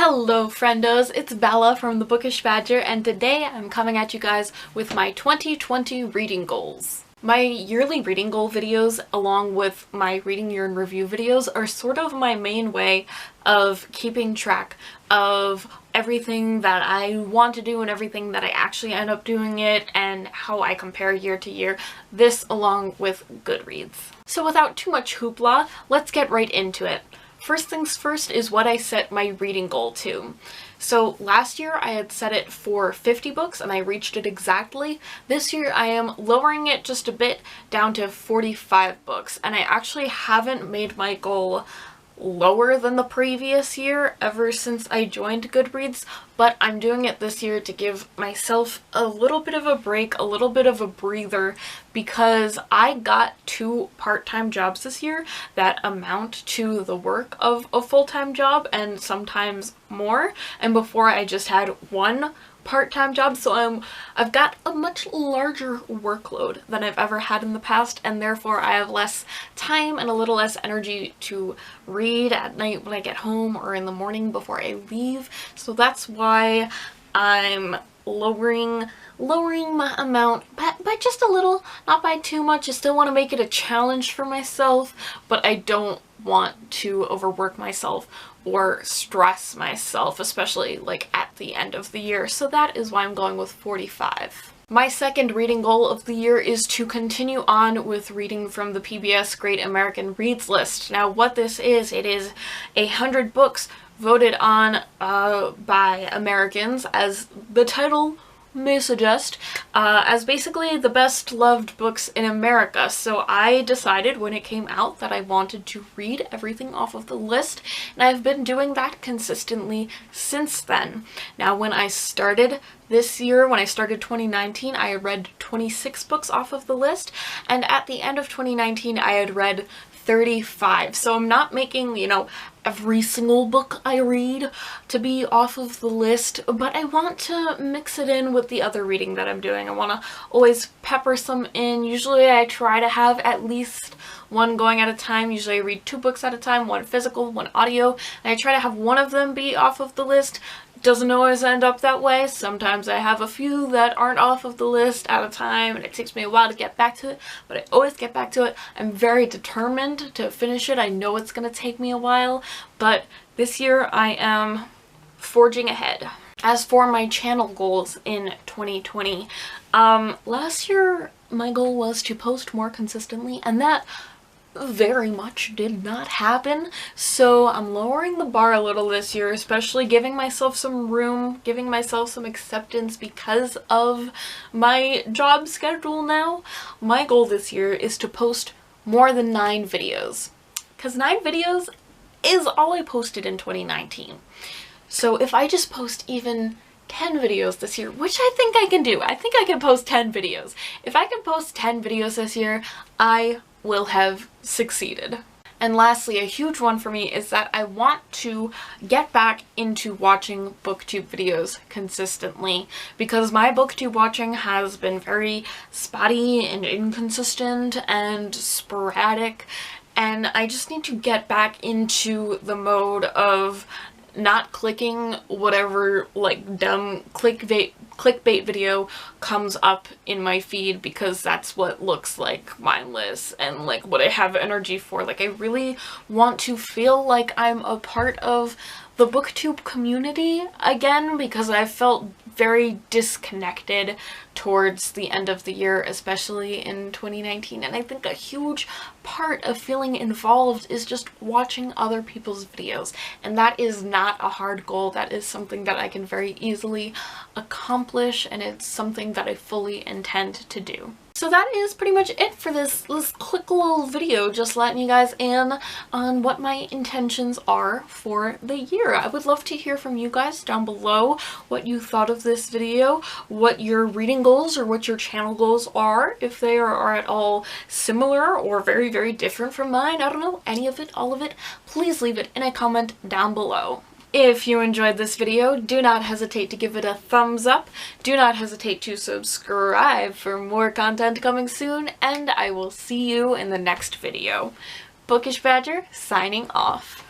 Hello friendos, it's Bella from the Bookish Badger, and today I'm coming at you guys with my 2020 reading goals. My yearly reading goal videos, along with my reading year in review videos, are sort of my main way of keeping track of everything that I want to do and everything that I actually end up doing it and how I compare year to year, this along with Goodreads. So without too much hoopla, let's get right into it. First things first is what I set my reading goal to. So last year I had set it for 50 books and I reached it exactly. This year I am lowering it just a bit down to 45 books, and I actually haven't made my goal lower than the previous year ever since I joined Goodreads, but I'm doing it this year to give myself a little bit of a break, a little bit of a breather, because I got 2 part-time jobs this year that amount to the work of a full-time job and sometimes more, and before I just had 1 part-time job, so I've got a much larger workload than I've ever had in the past, and therefore I have less time and a little less energy to read at night when I get home or in the morning before I leave. So that's why I'm lowering my amount by just a little, not by too much. I still want to make it a challenge for myself, but I don't want to overwork myself or stress myself, especially like at the end of the year. So that is why I'm going with 45. My second reading goal of the year is to continue on with reading from the PBS Great American Reads list. Now what this is, it is 100 books voted on by Americans, as the title may suggest, as basically the best loved books in America. So I decided when it came out that I wanted to read everything off of the list, and I've been doing that consistently since then. Now when I started this year, when I started 2019, I had read 26 books off of the list, and at the end of 2019 I had read 35. So I'm not making, every single book I read to be off of the list, but I want to mix it in with the other reading that I'm doing. I want to always pepper some in. Usually I try to have at least 1 going at a time. Usually I read 2 books at a time, 1 physical, 1 audio, and I try to have one of them be off of the list. Doesn't always end up that way. Sometimes I have a few that aren't off of the list at a time and it takes me a while to get back to it, but I always get back to it. I'm very determined to finish it. I know it's gonna take me a while, but this year I am forging ahead. As for my channel goals in 2020, last year my goal was to post more consistently, and that very much did not happen, so I'm lowering the bar a little this year, especially giving myself some room, giving myself some acceptance because of my job schedule now. My goal this year is to post more than 9 videos, because 9 videos is all I posted in 2019. So if I just post even 10 videos this year, which I think I can do, I think I can post 10 videos. If I can post 10 videos this year, I will have succeeded. And lastly, a huge one for me is that I want to get back into watching BookTube videos consistently, because my BookTube watching has been very spotty and inconsistent and sporadic, and I just need to get back into the mode of not clicking whatever like dumb clickbait video comes up in my feed, because that's what looks like mindless and like what I have energy for. Like I really want to feel like I'm a part of the BookTube community again, because I felt very disconnected towards the end of the year, especially in 2019, and I think a huge part of feeling involved is just watching other people's videos, and that is not a hard goal. That is something that I can very easily accomplish, and it's something that I fully intend to do. So that is pretty much it for this quick little video, just letting you guys in on what my intentions are for the year. I would love to hear from you guys down below what you thought of this video, what your reading goals or what your channel goals are, if they are at all similar or very, very different from mine. I don't know, any of it, all of it, please leave it in a comment down below. If you enjoyed this video, do not hesitate to give it a thumbs up. Do not hesitate to subscribe for more content coming soon, and I will see you in the next video. Bookish Badger signing off.